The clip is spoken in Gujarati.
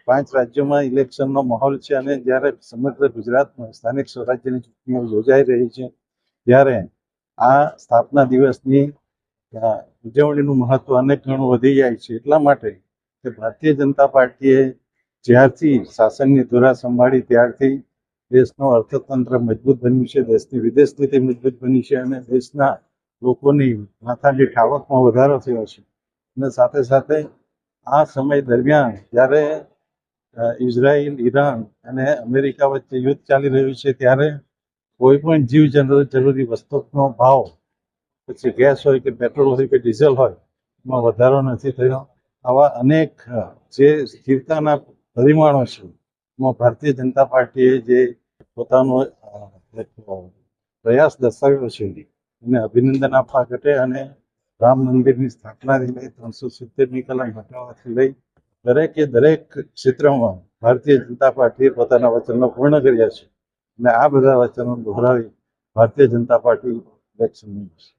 5 રાજ્યોમાં ઇલેક્શનનો માહોલ છે અને જ્યારે સમગ્ર ગુજરાતમાં સ્થાનિક સ્વરાજ્યની ચૂંટણીઓ યોજાઈ રહી છે ત્યારે આ સ્થાપના દિવસની ઉજવણીનું મહત્વ અનેક ગણું વધી જાય છે। એટલા માટે કે ભારતીય જનતા પાર્ટીએ જ્યારથી શાસનની ધુરા સંભાળી ત્યારથી દેશનું અર્થતંત્ર મજબૂત બન્યું છે, દેશની વિદેશ નીતિ મજબૂત બની છે અને દેશના લોકોની માથાદીઠ આવકમાં વધારો થયો છે। અને સાથે સાથે આ સમય દરમિયાન જ્યારે ઇઝરાયલ, ઈરાન અને અમેરિકા વચ્ચે યુદ્ધ ચાલી રહ્યું છે ત્યારે કોઈ પણ જીવ જરૂરી વસ્તુનો ભાવ, પછી ગેસ હોય કે પેટ્રોલ હોય કે ડીઝલ હોય, એમાં વધારો નથી થયો। આવા અનેક જે સ્થિરતાના પરિમાણો છે એમાં ભારતીય જનતા પાર્ટીએ જે પોતાનો પ્રયાસ દર્શાવ્યો છે એને અભિનંદન આપવા ઘટે। અને રામ મંદિરની સ્થાપનાથી લઈ 370મી કલમ હટાવવાથી લઈ દરેક ક્ષેત્રમાં ભારતીય જનતા પાર્ટીએ પોતાના વચનો પૂર્ણ કર્યા છે અને આ બધા વચનો દોહરાવી ભારતીય જનતા પાર્ટી ઇલેક્શન લડશે।